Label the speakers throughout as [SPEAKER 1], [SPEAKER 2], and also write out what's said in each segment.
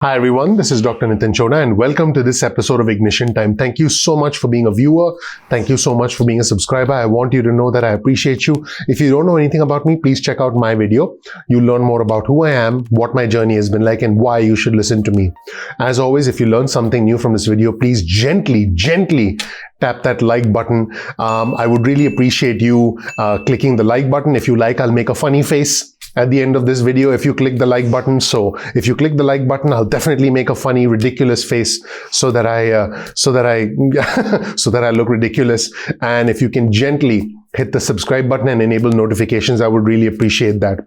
[SPEAKER 1] Hi everyone, this is Dr. Chhoda and welcome to this episode of Ignition Time. Thank you so much for being a viewer. Thank you so much for being a subscriber. I want you to know that I appreciate you. If you don't know anything about me, please check out my video. You'll learn more about who I am, what my journey has been like, and why you should listen to me. As always, if you learn something new from this video, please gently tap that like button. I would really appreciate you clicking the like button. If you like, I'll make a funny face at the end of this video if you click the like button. So if you click the like button, I'll definitely make a funny, ridiculous face so that I so that I look ridiculous. And if you can gently hit the subscribe button and enable notifications, I would really appreciate that.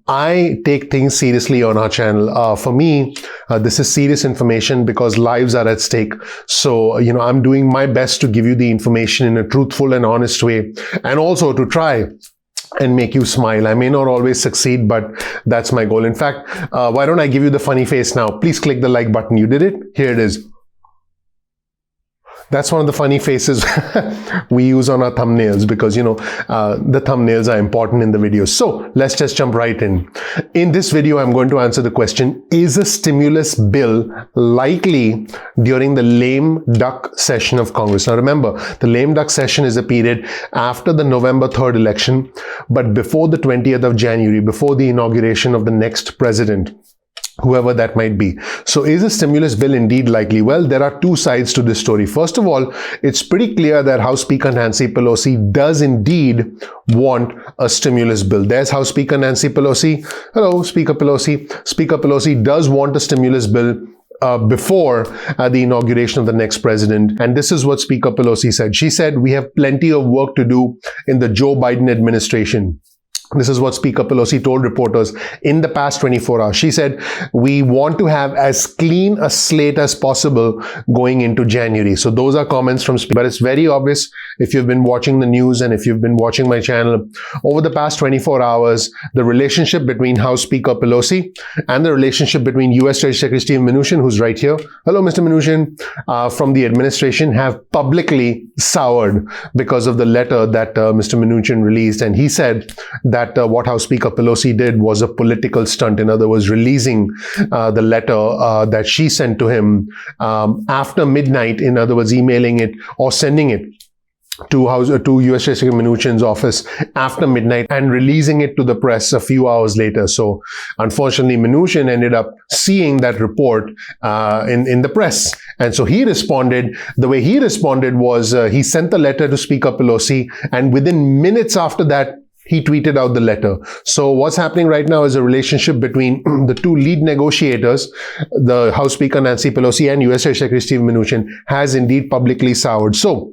[SPEAKER 1] I take things seriously on our channel. For me, this is serious information because lives are at stake. So, I'm doing my best to give you the information in a truthful and honest way, and also to try and make you smile. I may not always succeed, but that's my goal. In fact, why don't I give you the funny face now? Please click the like button. You did it? Here it is. That's one of the funny faces we use on our thumbnails because, the thumbnails are important in the videos. So let's just jump right in. In this video, I'm going to answer the question, is a stimulus bill likely during the lame duck session of Congress? Now remember, the lame duck session is a period after the November 3rd election, but before the 20th of January, before the inauguration of the next president, whoever that might be. So is a stimulus bill indeed likely? Well, there are two sides to this story. First of all, it's pretty clear that House Speaker Nancy Pelosi does indeed want a stimulus bill. There's House Speaker Nancy Pelosi. Hello, Speaker Pelosi. Speaker Pelosi does want a stimulus bill before the inauguration of the next president. And this is what Speaker Pelosi said. She said, we have plenty of work to do in the Joe Biden administration. This is what Speaker Pelosi told reporters in the past 24 hours. She said, we want to have as clean a slate as possible going into January. So those are comments from Speaker. But it's very obvious if you've been watching the news and if you've been watching my channel over the past 24 hours, the relationship between House Speaker Pelosi and the relationship between U.S. Treasury Secretary Steve Mnuchin, who's right here. Hello, Mr. Mnuchin, from the administration have publicly soured because of the letter that Mr. Mnuchin released. And he said that what House Speaker Pelosi did was a political stunt. In other words, releasing the letter that she sent to him after midnight. In other words, emailing it or sending it to U.S. Treasury Mnuchin's office after midnight and releasing it to the press a few hours later. So unfortunately, Mnuchin ended up seeing that report in the press. And so he responded. The way he responded was he sent the letter to Speaker Pelosi, and within minutes after that, he tweeted out the letter. So what's happening right now is a relationship between the two lead negotiators, the House Speaker Nancy Pelosi and U.S. Treasury Secretary Steve Mnuchin, has indeed publicly soured. So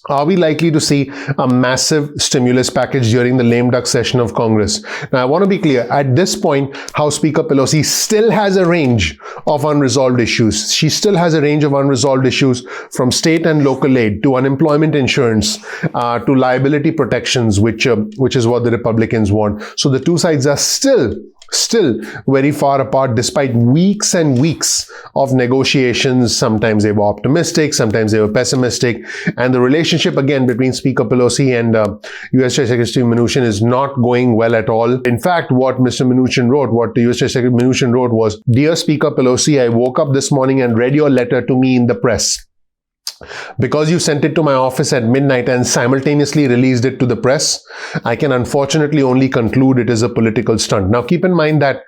[SPEAKER 1] are we likely to see a massive stimulus package during the lame duck session of Congress? Now, I want to be clear. At this point, House Speaker Pelosi still has a range of unresolved issues. She still has a range of unresolved issues from state and local aid to unemployment insurance to liability protections, which is what the Republicans want. So the two sides are still very far apart despite weeks and weeks of negotiations. Sometimes they were optimistic, sometimes they were pessimistic. And the relationship again between Speaker Pelosi and U.S. Treasury Secretary Mnuchin is not going well at all. In fact, what Mr. Mnuchin wrote, what the U.S. Treasury Secretary Mnuchin wrote was, Dear Speaker Pelosi, I woke up this morning and read your letter to me in the press. Because you sent it to my office at midnight and simultaneously released it to the press, I can unfortunately only conclude it is a political stunt. Now, keep in mind that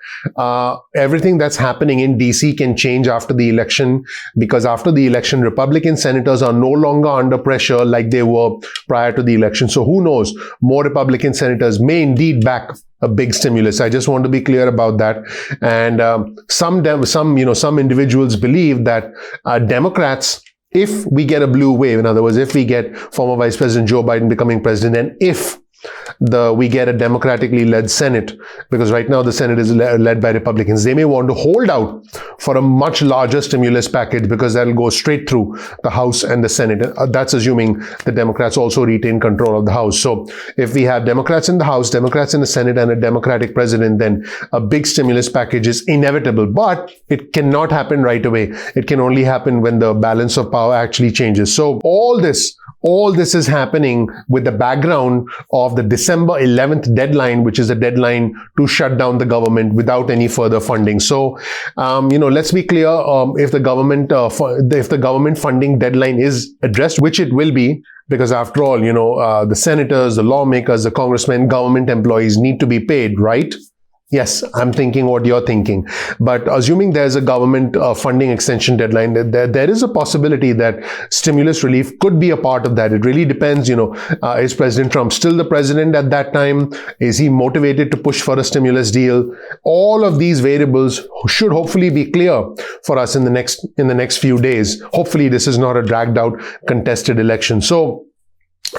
[SPEAKER 1] everything that's happening in DC can change after the election, because after the election, Republican senators are no longer under pressure like they were prior to the election. So who knows? More Republican senators may indeed back a big stimulus. I just want to be clear about that. And some individuals believe that Democrats, if we get a blue wave, in other words, if we get former Vice President Joe Biden becoming president, and if we get a democratically led Senate, because right now the Senate is led by Republicans, they may want to hold out for a much larger stimulus package because that'll go straight through the House and the Senate. That's assuming the Democrats also retain control of the House. So if we have Democrats in the House, Democrats in the Senate, and a Democratic president, then a big stimulus package is inevitable. But it cannot happen right away. It can only happen when the balance of power actually changes. So all this all this is happening with the background of the December 11th deadline, which is a deadline to shut down the government without any further funding. So, let's be clear, if the government funding deadline is addressed, which it will be, because after all, the senators, the lawmakers, the congressmen, government employees need to be paid, right? Yes, I'm thinking what you're thinking. But assuming there's a government funding extension deadline, there is a possibility that stimulus relief could be a part of that. It really depends, is President Trump still the president at that time? Is he motivated to push for a stimulus deal? All of these variables should hopefully be clear for us in the next few days. Hopefully this is not a dragged out contested election. So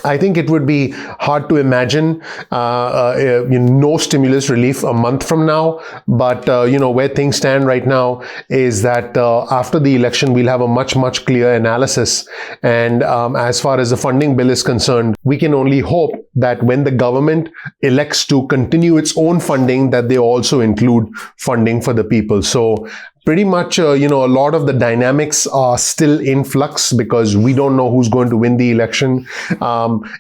[SPEAKER 1] I think it would be hard to imagine no stimulus relief a month from now. But, where things stand right now is that after the election, we'll have a much, much clearer analysis. And as far as the funding bill is concerned, we can only hope that when the government elects to continue its own funding, that they also include funding for the people. So pretty much, a lot of the dynamics are still in flux because we don't know who's going to win the election.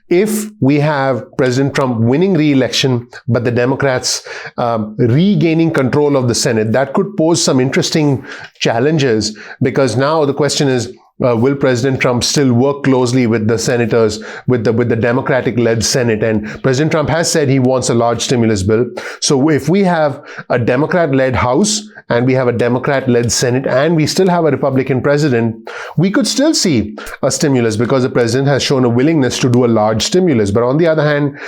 [SPEAKER 1] If we have President Trump winning re-election, but the Democrats regaining control of the Senate, that could pose some interesting challenges, because now the question is, will President Trump still work closely with the senators, with the Democratic-led Senate? And President Trump has said he wants a large stimulus bill. So if we have a Democrat-led House and we have a Democrat-led Senate and we still have a Republican president, we could still see a stimulus because the president has shown a willingness to do a large stimulus. But on the other hand,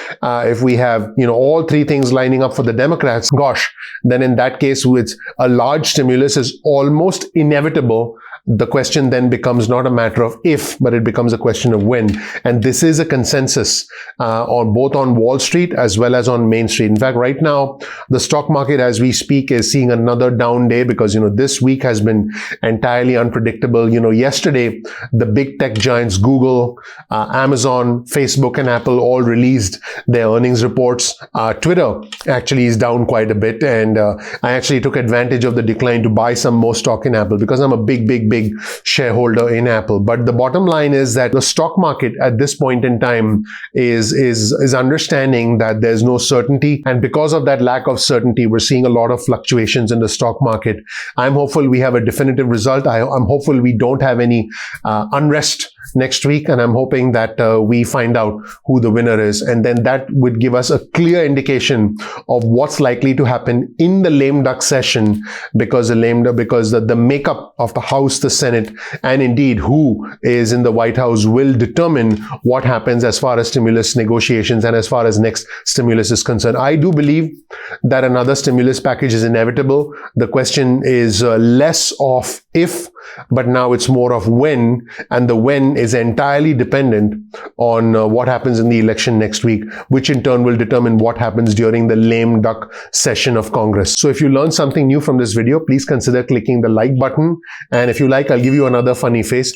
[SPEAKER 1] if we have, all three things lining up for the Democrats, gosh, then in that case, with a large stimulus is almost inevitable. The question then becomes not a matter of if, but it becomes a question of when. And this is a consensus on both on Wall Street as well as on Main Street. In fact, right now, the stock market as we speak is seeing another down day because, this week has been entirely unpredictable. Yesterday, the big tech giants, Google, Amazon, Facebook, and Apple all released their earnings reports. Twitter actually is down quite a bit. And I actually took advantage of the decline to buy some more stock in Apple because I'm a big shareholder in Apple. But the bottom line is that the stock market at this point in time is understanding that there's no certainty. And because of that lack of certainty, we're seeing a lot of fluctuations in the stock market. I'm hopeful we have a definitive result. I'm hopeful we don't have any unrest next week, and I'm hoping that we find out who the winner is, and then that would give us a clear indication of what's likely to happen in the lame duck session, because the makeup of the House, the Senate, and indeed who is in the White House will determine what happens as far as stimulus negotiations and as far as next stimulus is concerned. I do believe that another stimulus package is inevitable. The question is less of if, but now it's more of when, and the when is entirely dependent on what happens in the election next week, which in turn will determine what happens during the lame duck session of Congress. So if you learned something new from this video, please consider clicking the like button. And if you like, I'll give you another funny face.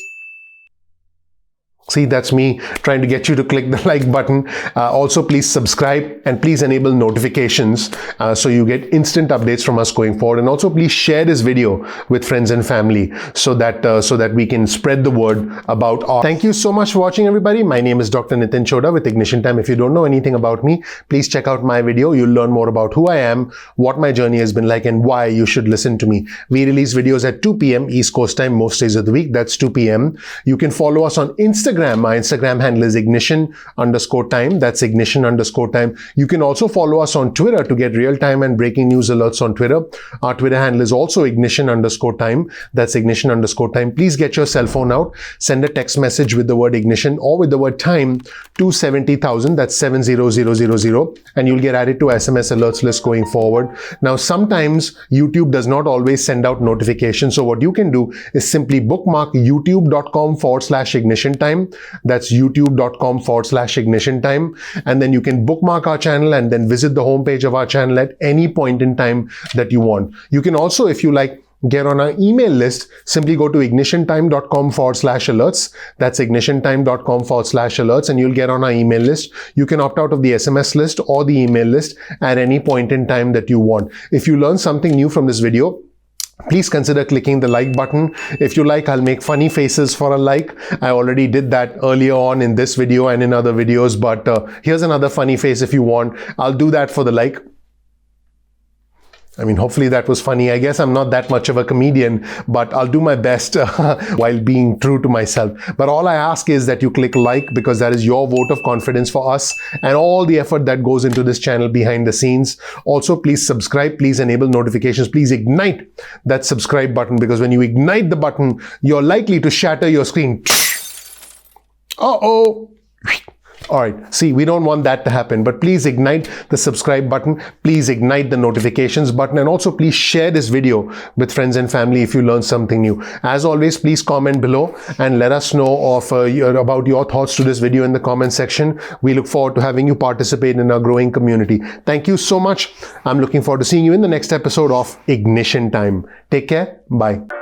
[SPEAKER 1] See, that's me trying to get you to click the like button. Also, please subscribe and please enable notifications so you get instant updates from us going forward. And also, please share this video with friends and family so that we can spread the word about our. Thank you so much for watching, everybody. My name is Dr. Nitin Chhoda with Ignition Time. If you don't know anything about me, please check out my video. You'll learn more about who I am, what my journey has been like, and why you should listen to me. We release videos at 2 p.m. East Coast time most days of the week. That's 2 p.m. You can follow us on Instagram. My Instagram handle is ignition_time. That's ignition_time. You can also follow us on Twitter to get real-time and breaking news alerts on Twitter. Our Twitter handle is also ignition_time. That's ignition_time. Please get your cell phone out. Send a text message with the word ignition or with the word time to 70,000. That's 70000. And you'll get added to SMS alerts list going forward. Now, sometimes YouTube does not always send out notifications. So what you can do is simply bookmark youtube.com/ignition time. That's youtube.com/ignition time. And then you can bookmark our channel and then visit the homepage of our channel at any point in time that you want. You can also, if you like, get on our email list. Simply go to ignitiontime.com/alerts. That's ignitiontime.com/alerts, and you'll get on our email list. You can opt out of the SMS list or the email list at any point in time that you want. If you learn something new from this video, please consider clicking the like button. If you like, I'll make funny faces for a like. I already did that earlier on in this video and in other videos, but here's another funny face if you want. I'll do that for the like. I mean, hopefully that was funny. I guess I'm not that much of a comedian, but I'll do my best while being true to myself. But all I ask is that you click like, because that is your vote of confidence for us and all the effort that goes into this channel behind the scenes. Also, please subscribe, please enable notifications, please ignite that subscribe button, because when you ignite the button, you're likely to shatter your screen. Uh-oh. All right, see, we don't want that to happen, but please ignite the subscribe button, please ignite the notifications button, and also please share this video with friends and family if you learned something new. As always, please comment below and let us know about your thoughts to this video in the comment section. We look forward to having you participate in our growing community. Thank you so much. I'm looking forward to seeing you in the next episode of Ignition Time. Take care. Bye.